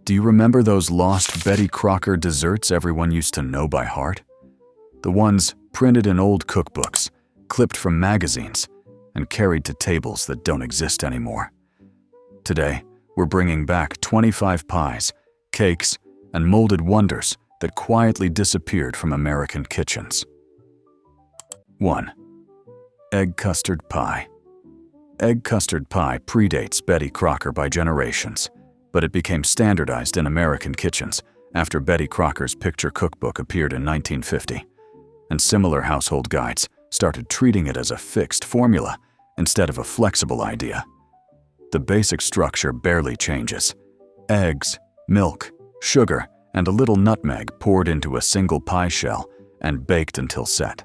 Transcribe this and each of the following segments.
Do you remember those lost Betty Crocker desserts everyone used to know by heart? The ones printed in old cookbooks, clipped from magazines, and carried to tables that don't exist anymore. Today, we're bringing back 25 pies, cakes, and molded wonders that quietly disappeared from American kitchens. 1. Egg custard pie. Egg custard pie predates Betty Crocker by generations, but it became standardized in American kitchens after Betty Crocker's picture cookbook appeared in 1950, and similar household guides started treating it as a fixed formula instead of a flexible idea. The basic structure barely changes. Eggs, milk, sugar, and a little nutmeg poured into a single pie shell and baked until set.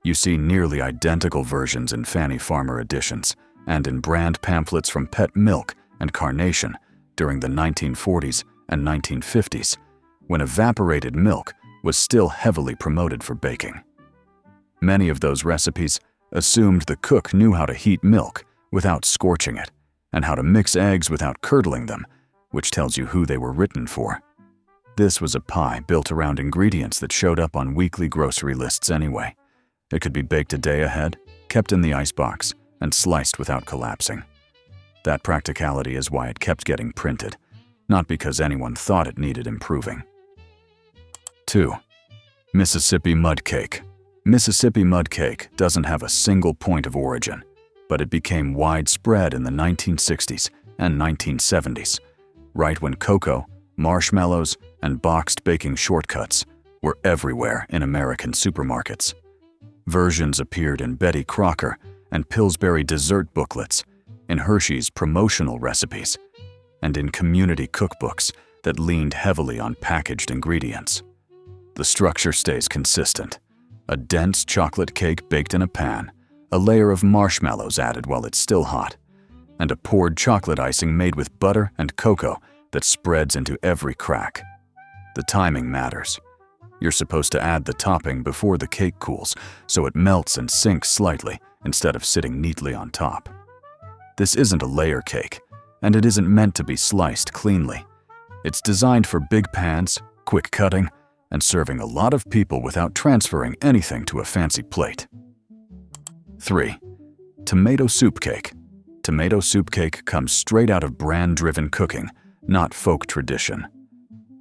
You see nearly identical versions in Fannie Farmer editions and in brand pamphlets from Pet Milk and Carnation during the 1940s and 1950s, when evaporated milk was still heavily promoted for baking. Many of those recipes assumed the cook knew how to heat milk without scorching it, and how to mix eggs without curdling them, which tells you who they were written for. This was a pie built around ingredients that showed up on weekly grocery lists anyway. It could be baked a day ahead, kept in the icebox, and sliced without collapsing. That practicality is why it kept getting printed, not because anyone thought it needed improving. 2. Mississippi mudcake. Mississippi mudcake doesn't have a single point of origin, but it became widespread in the 1960s and 1970s, right when cocoa, marshmallows, and boxed baking shortcuts were everywhere in American supermarkets. Versions appeared in Betty Crocker and Pillsbury dessert booklets, in Hershey's promotional recipes, and in community cookbooks that leaned heavily on packaged ingredients. The structure stays consistent: a dense chocolate cake baked in a pan, a layer of marshmallows added while it's still hot, and a poured chocolate icing made with butter and cocoa that spreads into every crack. The timing matters. You're supposed to add the topping before the cake cools so it melts and sinks slightly instead of sitting neatly on top. This isn't a layer cake, and it isn't meant to be sliced cleanly. It's designed for big pans, quick cutting, and serving a lot of people without transferring anything to a fancy plate. 3. Tomato soup cake. Tomato soup cake comes straight out of brand-driven cooking, not folk tradition.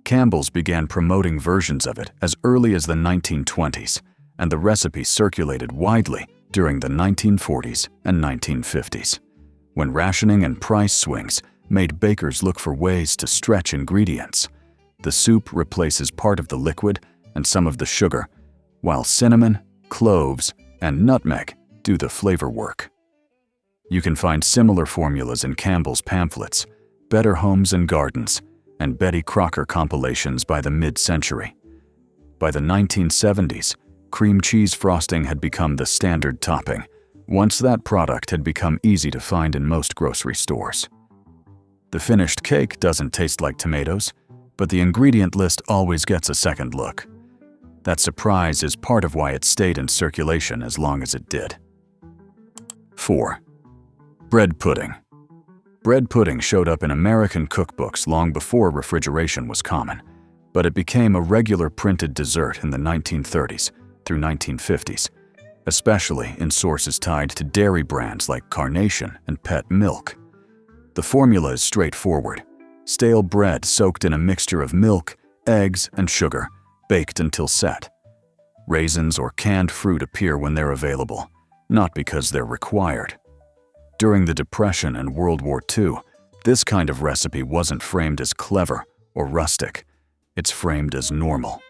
Campbell's began promoting versions of it as early as the 1920s, and the recipe circulated widely during the 1940s and 1950s, when rationing and price swings made bakers look for ways to stretch ingredients. The soup replaces part of the liquid and some of the sugar, while cinnamon, cloves, and nutmeg do the flavor work. You can find similar formulas in Campbell's pamphlets, Better Homes and Gardens, and Betty Crocker compilations by the mid-century. By the 1970s, cream cheese frosting had become the standard topping, once that product had become easy to find in most grocery stores. The finished cake doesn't taste like tomatoes, but the ingredient list always gets a second look. That surprise is part of why it stayed in circulation as long as it did. 4. Bread pudding. Bread pudding showed up in American cookbooks long before refrigeration was common, but it became a regular printed dessert in the 1930s through 1950s, especially in sources tied to dairy brands like Carnation and Pet Milk. The formula is straightforward: stale bread soaked in a mixture of milk, eggs, and sugar, baked until set. Raisins or canned fruit appear when they're available, not because they're required. During the Depression and World War II, this kind of recipe wasn't framed as clever or rustic. It's framed as normal.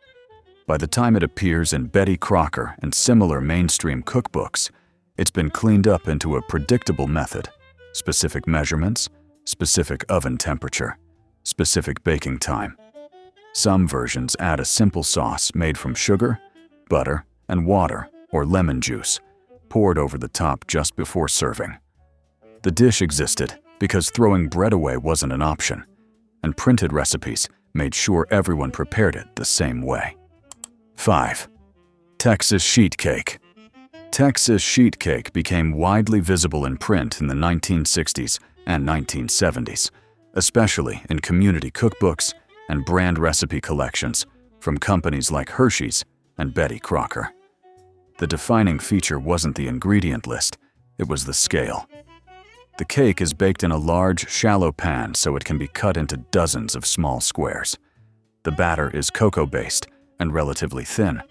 By the time it appears in Betty Crocker and similar mainstream cookbooks, it's been cleaned up into a predictable method: specific measurements, specific oven temperature, specific baking time. Some versions add a simple sauce made from sugar, butter, and water or lemon juice, poured over the top just before serving. The dish existed because throwing bread away wasn't an option, and printed recipes made sure everyone prepared it the same way. 5. Texas sheetcake. Texas sheetcake became widely visible in print in the 1960s and 1970s, especially in community cookbooks and brand recipe collections from companies like Hershey's and Betty Crocker. The defining feature wasn't the ingredient list, it was the scale. The cake is baked in a large, shallow pan so it can be cut into dozens of small squares. The batter is cocoa-based and relatively thin,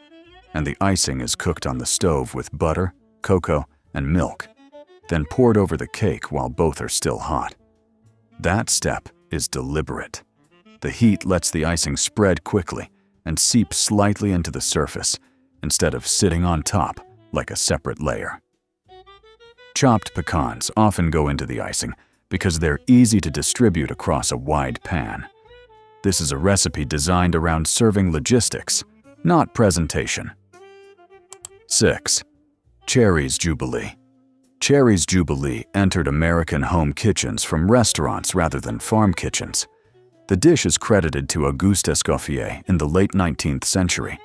and the icing is cooked on the stove with butter, cocoa, and milk, then poured over the cake while both are still hot. That step is deliberate. The heat lets the icing spread quickly and seep slightly into the surface instead of sitting on top like a separate layer. Chopped pecans often go into the icing because they're easy to distribute across a wide pan. This is a recipe designed around serving logistics, not presentation. 6. Cherries Jubilee. Cherries Jubilee entered American home kitchens from restaurants rather than farm kitchens. The dish is credited to Auguste Escoffier in the late 19th century,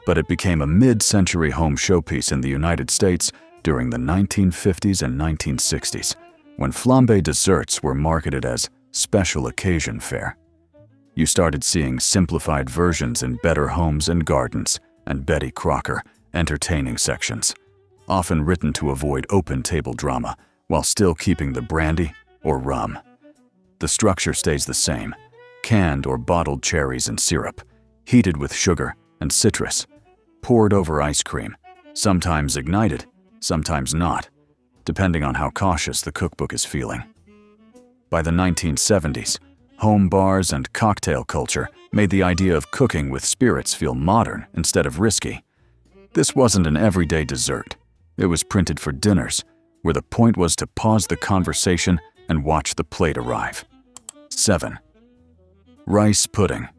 but it became a mid-century home showpiece in the United States during the 1950s and 1960s, when flambé desserts were marketed as special occasion fare. You started seeing simplified versions in Better Homes and Gardens and Betty Crocker entertaining sections, often written to avoid open table drama while still keeping the brandy or rum. The structure stays the same: canned or bottled cherries and syrup, heated with sugar and citrus, poured over ice cream, sometimes ignited, sometimes not, depending on how cautious the cookbook is feeling. By the 1970s, home bars and cocktail culture made the idea of cooking with spirits feel modern instead of risky. This wasn't an everyday dessert. It was printed for dinners, where the point was to pause the conversation and watch the plate arrive. 7. Rice pudding.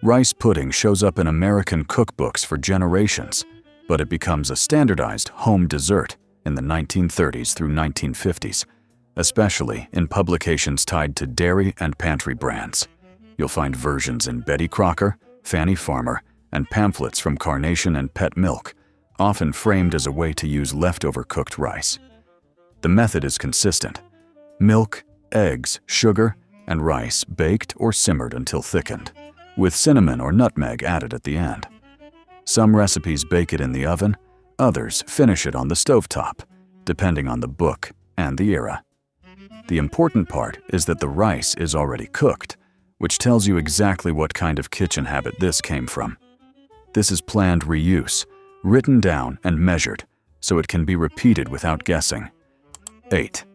Rice pudding shows up in American cookbooks for generations, but it becomes a standardized home dessert in the 1930s through 1950s, especially in publications tied to dairy and pantry brands. You'll find versions in Betty Crocker, Fannie Farmer, and pamphlets from Carnation and Pet Milk, often framed as a way to use leftover cooked rice. The method is consistent: milk, eggs, sugar, and rice baked or simmered until thickened, with cinnamon or nutmeg added at the end. Some recipes bake it in the oven, others finish it on the stovetop, depending on the book and the era. The important part is that the rice is already cooked, which tells you exactly what kind of kitchen habit this came from. This is planned reuse, written down and measured, so it can be repeated without guessing. 8.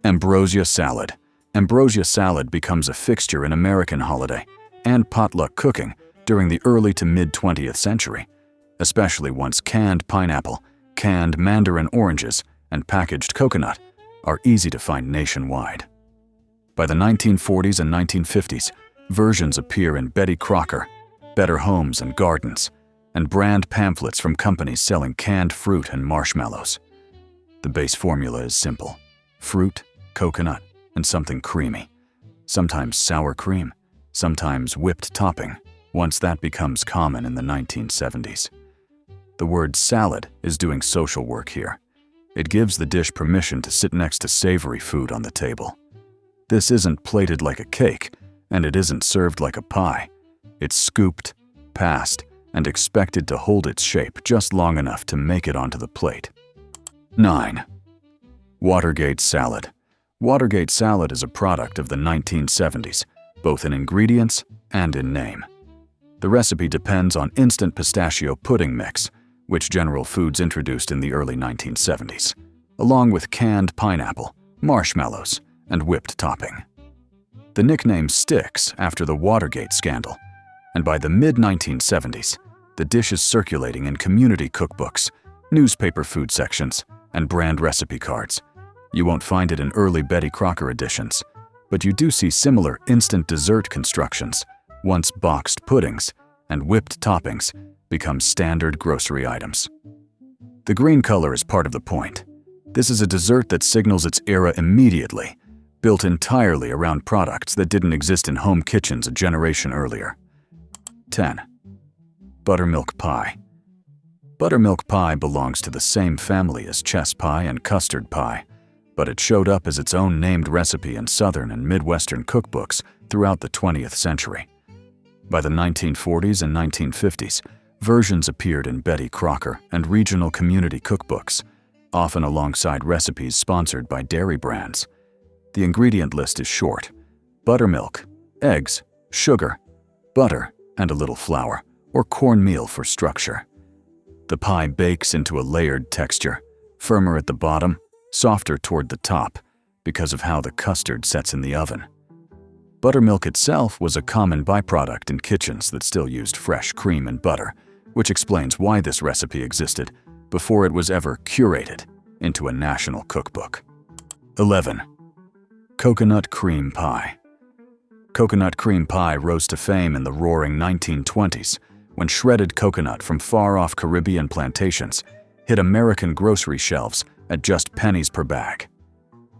Ambrosia salad. Ambrosia salad becomes a fixture in American holiday and potluck cooking during the early to mid-20th century, especially once canned pineapple, canned mandarin oranges, and packaged coconut are easy to find nationwide. By the 1940s and 1950s, versions appear in Betty Crocker, Better Homes and Gardens, and brand pamphlets from companies selling canned fruit and marshmallows. The base formula is simple: fruit, coconut, and something creamy. Sometimes sour cream, sometimes whipped topping, once that becomes common in the 1970s. The word salad is doing social work here. It gives the dish permission to sit next to savory food on the table. This isn't plated like a cake, and it isn't served like a pie. It's scooped, passed, and expected to hold its shape just long enough to make it onto the plate. 9. Watergate salad. Watergate salad is a product of the 1970s, both in ingredients and in name. The recipe depends on instant pistachio pudding mix, which General Foods introduced in the early 1970s, along with canned pineapple, marshmallows, and whipped topping. The nickname sticks after the Watergate scandal, and by the mid-1970s, the dish is circulating in community cookbooks, newspaper food sections, and brand recipe cards. You won't find it in early Betty Crocker editions, but you do see similar instant dessert constructions once boxed puddings and whipped toppings become standard grocery items. The green color is part of the point. This is a dessert that signals its era immediately, built entirely around products that didn't exist in home kitchens a generation earlier. 10. Buttermilk pie. Buttermilk pie belongs to the same family as chess pie and custard pie, but it showed up as its own named recipe in Southern and Midwestern cookbooks throughout the 20th century. By the 1940s and 1950s, versions appeared in Betty Crocker and regional community cookbooks, often alongside recipes sponsored by dairy brands. The ingredient list is short: buttermilk, eggs, sugar, butter, and a little flour, or cornmeal for structure. The pie bakes into a layered texture, firmer at the bottom, softer toward the top, because of how the custard sets in the oven. Buttermilk itself was a common byproduct in kitchens that still used fresh cream and butter, which explains why this recipe existed before it was ever curated into a national cookbook. 11. Coconut cream pie. Coconut cream pie rose to fame in the roaring 1920s when shredded coconut from far-off Caribbean plantations hit American grocery shelves at just pennies per bag.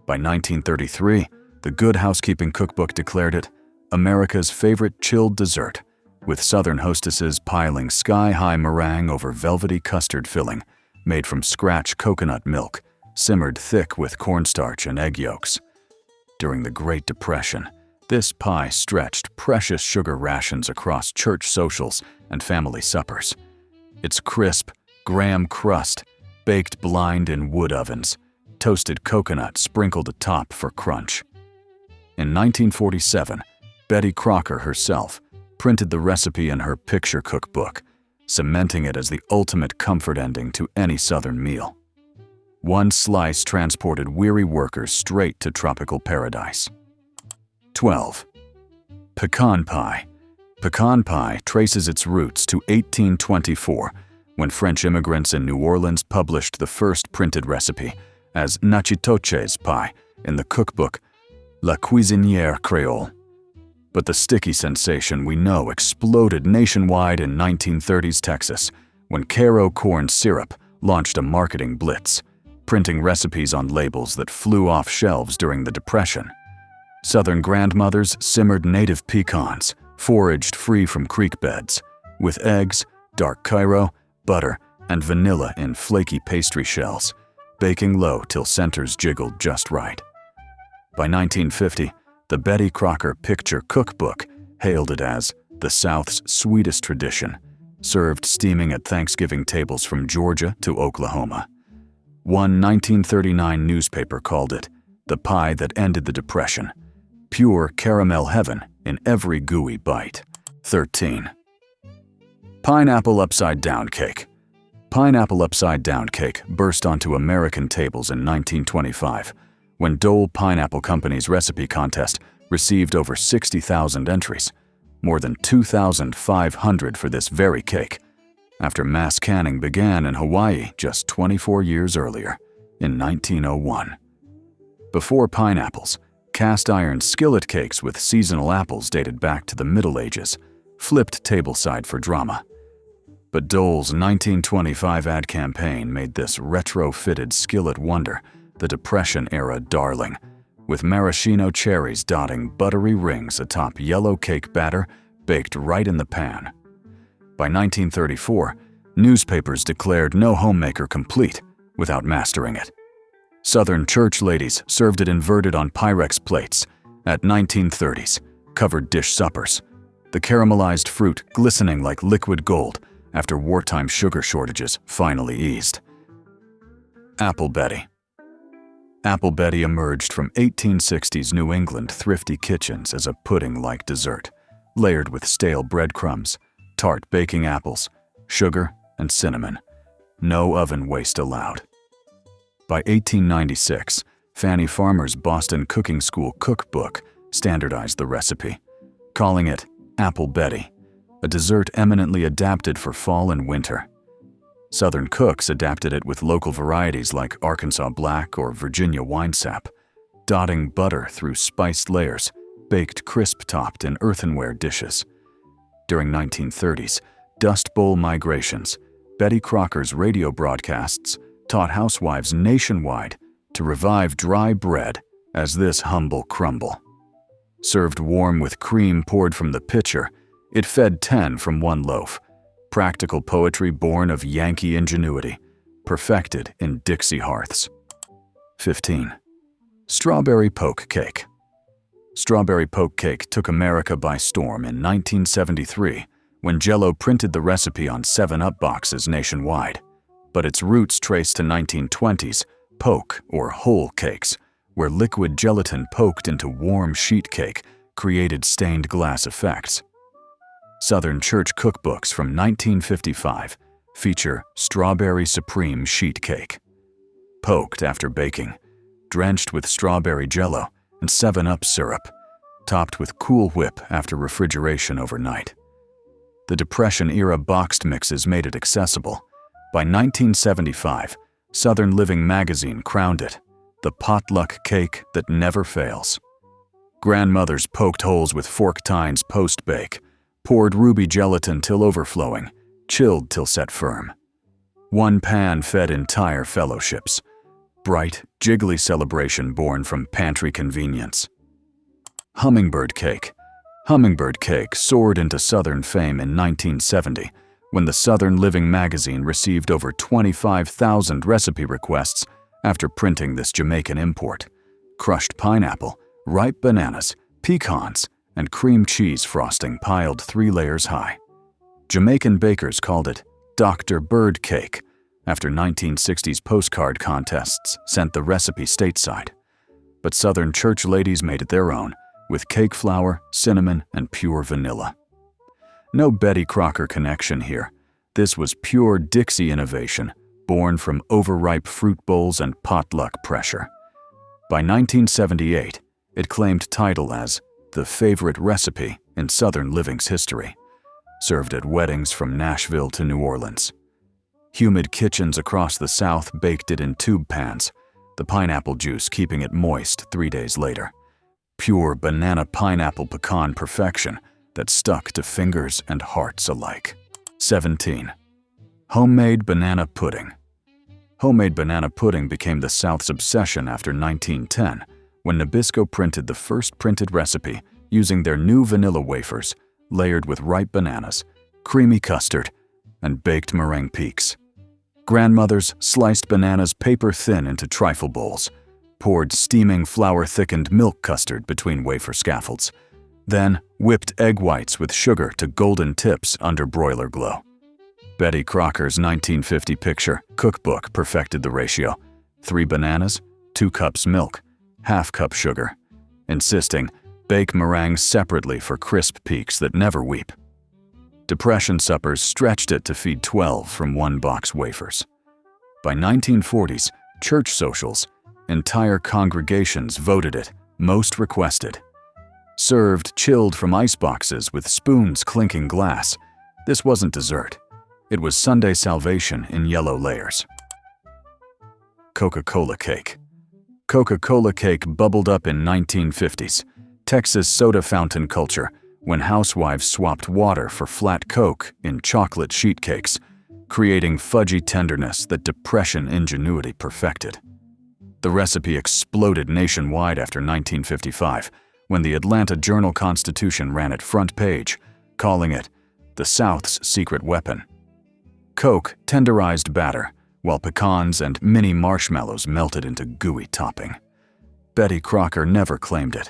By 1933, the Good Housekeeping Cookbook declared it America's favorite chilled dessert, with Southern hostesses piling sky-high meringue over velvety custard filling made from scratch coconut milk, simmered thick with cornstarch and egg yolks. During the Great Depression, this pie stretched precious sugar rations across church socials and family suppers. Its crisp, graham crust, baked blind in wood ovens, toasted coconut sprinkled atop for crunch. In 1947, Betty Crocker herself printed the recipe in her picture cookbook, cementing it as the ultimate comfort ending to any Southern meal. One slice transported weary workers straight to tropical paradise. 12. Pecan pie. Pecan pie traces its roots to 1824, when French immigrants in New Orleans published the first printed recipe as nachitoches pie in the cookbook La Cuisinière Créole. But the sticky sensation we know exploded nationwide in 1930s Texas when Caro corn syrup launched a marketing blitz, printing recipes on labels that flew off shelves during the Depression. Southern grandmothers simmered native pecans, foraged free from creek beds, with eggs, dark Cairo, butter, and vanilla in flaky pastry shells, baking low till centers jiggled just right. By 1950, the Betty Crocker Picture Cookbook hailed it as the South's sweetest tradition, served steaming at Thanksgiving tables from Georgia to Oklahoma. One 1939 newspaper called it the pie that ended the Depression, pure caramel heaven in every gooey bite. 13. Pineapple upside-down cake. Pineapple upside-down cake burst onto American tables in 1925, when Dole Pineapple Company's recipe contest received over 60,000 entries, more than 2,500 for this very cake, after mass canning began in Hawaii just 24 years earlier, in 1901. Before pineapples, cast-iron skillet cakes with seasonal apples dated back to the Middle Ages flipped tableside for drama. But Dole's 1925 ad campaign made this retro-fitted skillet wonder the Depression-era darling, with maraschino cherries dotting buttery rings atop yellow cake batter baked right in the pan. By 1934, newspapers declared no homemaker complete without mastering it. Southern church ladies served it inverted on Pyrex plates at 1930s covered dish suppers, the caramelized fruit glistening like liquid gold after wartime sugar shortages finally eased. Apple Betty. Apple Betty emerged from 1860s New England thrifty kitchens as a pudding-like dessert, layered with stale breadcrumbs, tart baking apples, sugar, and cinnamon. No oven waste allowed. By 1896, Fannie Farmer's Boston Cooking School cookbook standardized the recipe, calling it Apple Betty, a dessert eminently adapted for fall and winter. Southern cooks adapted it with local varieties like Arkansas Black or Virginia Winesap, dotting butter through spiced layers, baked crisp-topped in earthenware dishes. During 1930s Dust Bowl migrations, Betty Crocker's radio broadcasts taught housewives nationwide to revive dry bread as this humble crumble. Served warm with cream poured from the pitcher, it fed 10 from one loaf. Practical poetry born of Yankee ingenuity, perfected in Dixie hearths. 15. Strawberry poke cake. Strawberry poke cake took America by storm in 1973 when Jell-O printed the recipe on 7-Up boxes nationwide. But its roots trace to 1920s poke or whole cakes, where liquid gelatin poked into warm sheet cake created stained glass effects. Southern church cookbooks from 1955 feature strawberry supreme sheet cake. Poked after baking, drenched with strawberry Jell-O and 7-Up syrup, topped with Cool Whip after refrigeration overnight. The Depression-era boxed mixes made it accessible. By 1975, Southern Living magazine crowned it the potluck cake that never fails. Grandmothers poked holes with fork tines post-bake, poured ruby gelatin till overflowing, chilled till set firm. One pan fed entire fellowships. Bright, jiggly celebration born from pantry convenience. Hummingbird cake. Hummingbird cake soared into Southern fame in 1970 when the Southern Living magazine received over 25,000 recipe requests after printing this Jamaican import. Crushed pineapple, ripe bananas, pecans, and cream cheese frosting piled 3 layers high. Jamaican bakers called it Dr. Bird cake after 1960s postcard contests sent the recipe stateside. But Southern church ladies made it their own, with cake flour, cinnamon, and pure vanilla. No Betty Crocker connection here. This was pure Dixie innovation, born from overripe fruit bowls and potluck pressure. By 1978, it claimed title as the favorite recipe in Southern Living's history, served at weddings from Nashville to New Orleans. Humid kitchens across the South baked it in tube pans, the pineapple juice keeping it moist 3 days later. Pure banana pineapple pecan perfection that stuck to fingers and hearts alike. 17. Homemade banana pudding. Homemade banana pudding became the South's obsession after 1910, when Nabisco printed the first printed recipe using their new vanilla wafers layered with ripe bananas, creamy custard, and baked meringue peaks. Grandmothers sliced bananas paper-thin into trifle bowls, poured steaming flour-thickened milk custard between wafer scaffolds, then whipped egg whites with sugar to golden tips under broiler glow. Betty Crocker's 1950 picture cookbook perfected the ratio: 3 bananas, 2 cups milk, ½ cup sugar, insisting bake meringues separately for crisp peaks that never weep. Depression suppers stretched it to feed 12 from 1 box wafers. By 1940s, church socials, entire congregations voted it most requested. Served chilled from ice boxes with spoons clinking glass, this wasn't dessert. It was Sunday salvation in yellow layers. Coca-Cola cake. Coca-Cola cake bubbled up in 1950s, Texas soda fountain culture, when housewives swapped water for flat Coke in chocolate sheet cakes, creating fudgy tenderness that Depression ingenuity perfected. The recipe exploded nationwide after 1955, when the Atlanta Journal-Constitution ran it front page, calling it the South's secret weapon. Coke tenderized batter, while pecans and mini marshmallows melted into gooey topping. Betty Crocker never claimed it.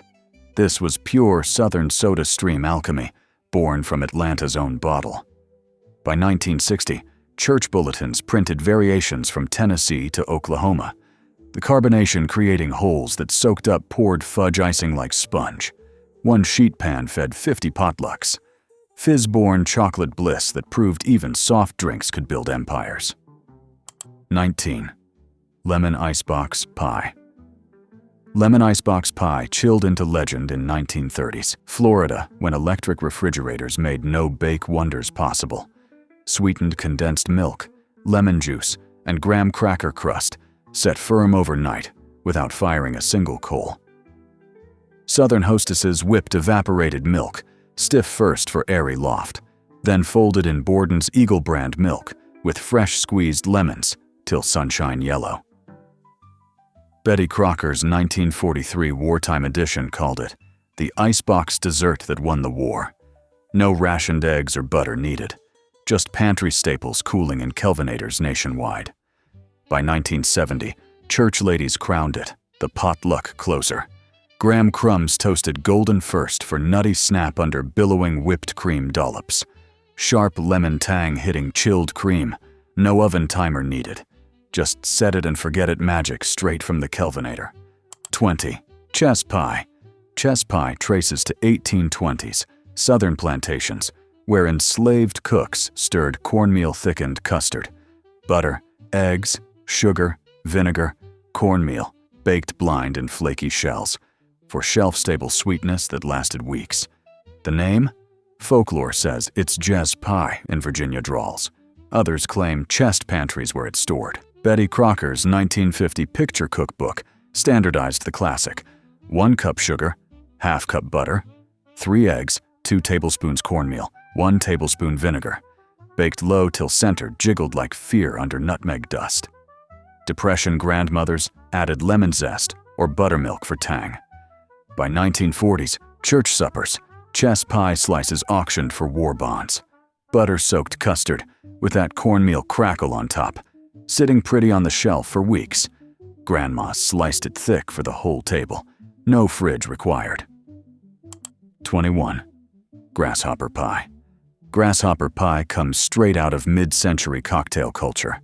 This was pure Southern soda stream alchemy, born from Atlanta's own bottle. By 1960, church bulletins printed variations from Tennessee to Oklahoma, the carbonation creating holes that soaked up poured fudge icing like sponge. 1 sheet pan fed 50 potlucks. Fizz-born chocolate bliss that proved even soft drinks could build empires. 19. Lemon icebox pie. Lemon icebox pie chilled into legend in 1930s Florida when electric refrigerators made no-bake wonders possible. Sweetened condensed milk, lemon juice, and graham cracker crust set firm overnight without firing a single coal. Southern hostesses whipped evaporated milk, stiff first for airy loft, then folded in Borden's Eagle brand milk with fresh squeezed lemons till sunshine yellow. Betty Crocker's 1943 wartime edition called it the icebox dessert that won the war. No rationed eggs or butter needed, just pantry staples cooling in Kelvinators nationwide. By 1970, church ladies crowned it the potluck closer. Graham crumbs toasted golden first for nutty snap under billowing whipped cream dollops. Sharp lemon tang hitting chilled cream, no oven timer needed. Just set it and forget it magic straight from the Kelvinator. 20. Chess pie. Chess pie traces to 1820s, southern plantations, where enslaved cooks stirred cornmeal-thickened custard. Butter, eggs, sugar, vinegar, cornmeal, baked blind in flaky shells, for shelf-stable sweetness that lasted weeks. The name? Folklore says it's Jez pie in Virginia drawls. Others claim chest pantries where it's stored. Betty Crocker's 1950 picture cookbook standardized the classic. 1 cup sugar, ½ cup butter, 3 eggs, 2 tablespoons cornmeal, 1 tablespoon vinegar. Baked low till center jiggled like fear under nutmeg dust. Depression grandmothers added lemon zest or buttermilk for tang. By 1940s, church suppers, chess pie slices auctioned for war bonds. Butter-soaked custard with that cornmeal crackle on top, sitting pretty on the shelf for weeks. Grandma sliced it thick for the whole table. No fridge required. 21. Grasshopper pie. Grasshopper pie comes straight out of mid-century cocktail culture.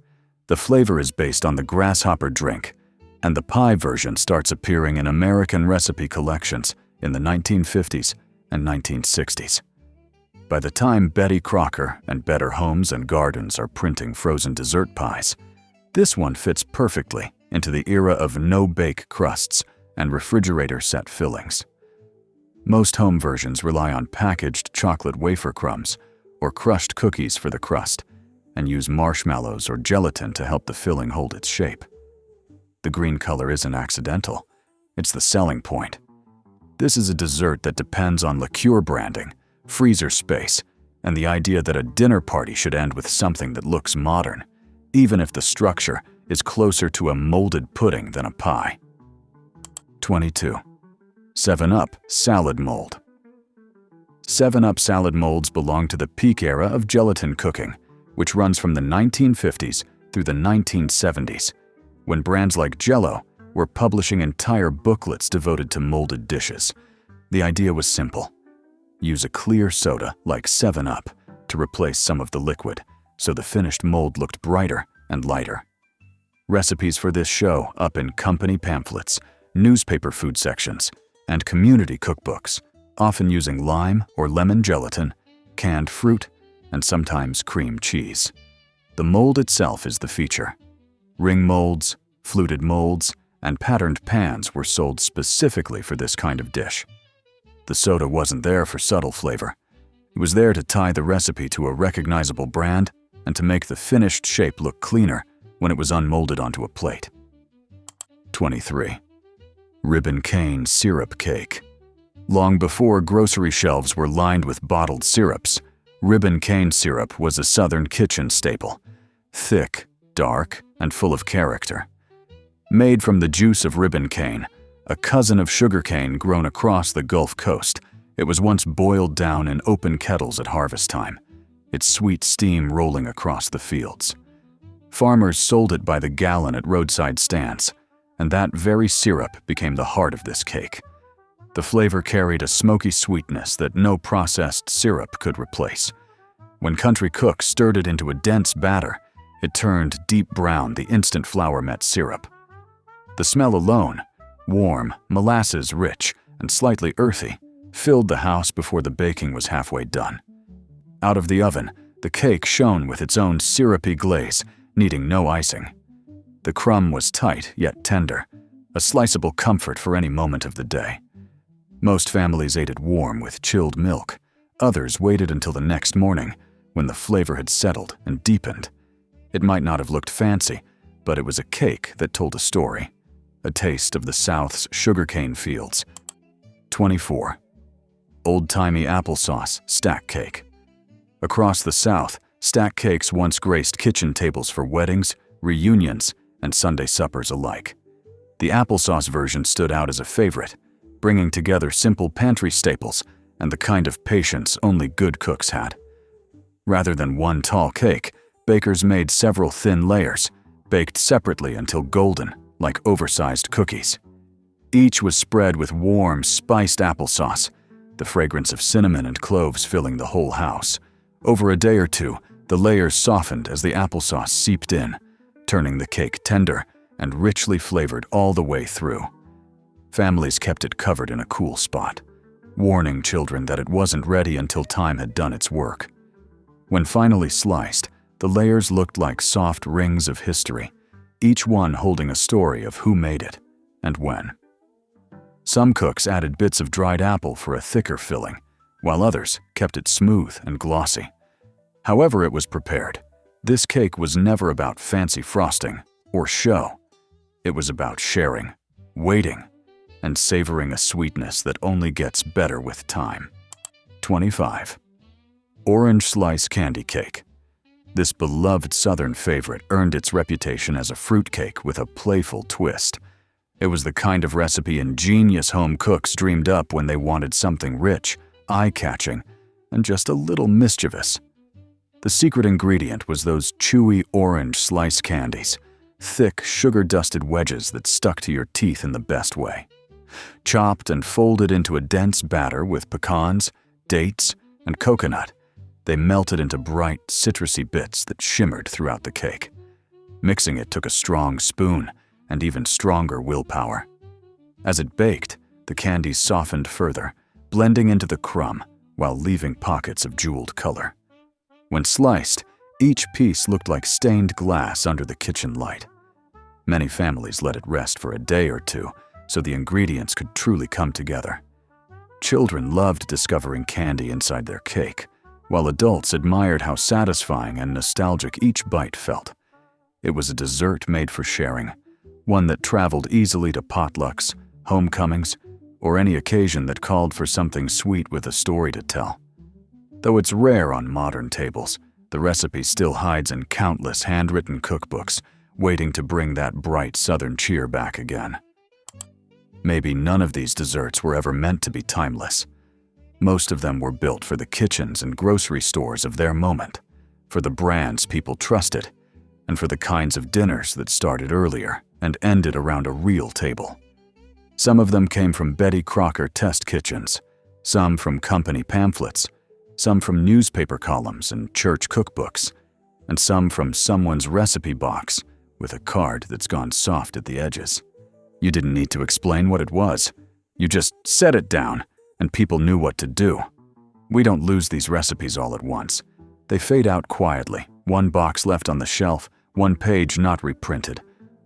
The flavor is based on the grasshopper drink, and the pie version starts appearing in American recipe collections in the 1950s and 1960s. By the time Betty Crocker and Better Homes and Gardens are printing frozen dessert pies, this one fits perfectly into the era of no-bake crusts and refrigerator-set fillings. Most home versions rely on packaged chocolate wafer crumbs or crushed cookies for the crust, and use marshmallows or gelatin to help the filling hold its shape. The green color isn't accidental. It's the selling point. This is a dessert that depends on liqueur branding, freezer space, and the idea that a dinner party should end with something that looks modern, even if the structure is closer to a molded pudding than a pie. 22. 7UP salad mold. 7UP salad molds belong to the peak era of gelatin cooking, which runs from the 1950s through the 1970s, when brands like Jell-O were publishing entire booklets devoted to molded dishes. The idea was simple. Use a clear soda like 7UP to replace some of the liquid, so the finished mold looked brighter and lighter. Recipes for this show up in company pamphlets, newspaper food sections, and community cookbooks, often using lime or lemon gelatin, canned fruit, and sometimes cream cheese. The mold itself is the feature. Ring molds, fluted molds, and patterned pans were sold specifically for this kind of dish. The soda wasn't there for subtle flavor. It was there to tie the recipe to a recognizable brand and to make the finished shape look cleaner when it was unmolded onto a plate. 23. Ribbon cane syrup cake. Long before grocery shelves were lined with bottled syrups, ribbon cane syrup was a southern kitchen staple. Thick, dark, and full of character. Made from the juice of ribbon cane, a cousin of sugarcane grown across the Gulf Coast, it was once boiled down in open kettles at harvest time, its sweet steam rolling across the fields. Farmers sold it by the gallon at roadside stands, and that very syrup became the heart of this cake. The flavor carried a smoky sweetness that no processed syrup could replace. When country cooks stirred it into a dense batter, it turned deep brown the instant flour met syrup. The smell alone, warm, molasses-rich, and slightly earthy, filled the house before the baking was halfway done. Out of the oven, the cake shone with its own syrupy glaze, needing no icing. The crumb was tight yet tender, a sliceable comfort for any moment of the day. Most families ate it warm with chilled milk. Others waited until the next morning, when the flavor had settled and deepened. It might not have looked fancy, but it was a cake that told a story. A taste of the South's sugarcane fields. 24. Old-timey applesauce stack cake. Across the South, stack cakes once graced kitchen tables for weddings, reunions, and Sunday suppers alike. The applesauce version stood out as a favorite, bringing together simple pantry staples and the kind of patience only good cooks had. Rather than one tall cake, bakers made several thin layers, baked separately until golden, like oversized cookies. Each was spread with warm, spiced applesauce, the fragrance of cinnamon and cloves filling the whole house. Over a day or two, the layers softened as the applesauce seeped in, turning the cake tender and richly flavored all the way through. Families kept it covered in a cool spot, warning children that it wasn't ready until time had done its work. When finally sliced, the layers looked like soft rings of history, each one holding a story of who made it and when. Some cooks added bits of dried apple for a thicker filling, while others kept it smooth and glossy. However it was prepared, this cake was never about fancy frosting or show. It was about sharing, waiting, and savoring a sweetness that only gets better with time. 25. Orange Slice Candy Cake. This beloved Southern favorite earned its reputation as a fruitcake with a playful twist. It was the kind of recipe ingenious home cooks dreamed up when they wanted something rich, eye-catching, and just a little mischievous. The secret ingredient was those chewy orange slice candies, thick, sugar-dusted wedges that stuck to your teeth in the best way. Chopped and folded into a dense batter with pecans, dates, and coconut, they melted into bright, citrusy bits that shimmered throughout the cake. Mixing it took a strong spoon and even stronger willpower. As it baked, the candies softened further, blending into the crumb while leaving pockets of jeweled color. When sliced, each piece looked like stained glass under the kitchen light. Many families let it rest for a day or two so the ingredients could truly come together. Children loved discovering candy inside their cake, while adults admired how satisfying and nostalgic each bite felt. It was a dessert made for sharing, one that traveled easily to potlucks, homecomings, or any occasion that called for something sweet with a story to tell. Though it's rare on modern tables, the recipe still hides in countless handwritten cookbooks, waiting to bring that bright Southern cheer back again. Maybe none of these desserts were ever meant to be timeless. Most of them were built for the kitchens and grocery stores of their moment, for the brands people trusted, and for the kinds of dinners that started earlier and ended around a real table. Some of them came from Betty Crocker test kitchens, some from company pamphlets, some from newspaper columns and church cookbooks, and some from someone's recipe box with a card that's gone soft at the edges. You didn't need to explain what it was. You just set it down, and people knew what to do. We don't lose these recipes all at once. They fade out quietly, one box left on the shelf, one page not reprinted,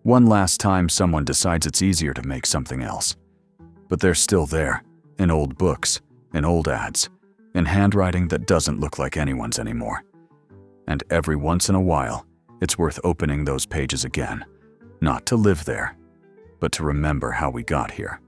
one last time someone decides it's easier to make something else. But they're still there, in old books, in old ads, in handwriting that doesn't look like anyone's anymore. And every once in a while, it's worth opening those pages again, not to live there, but to remember how we got here.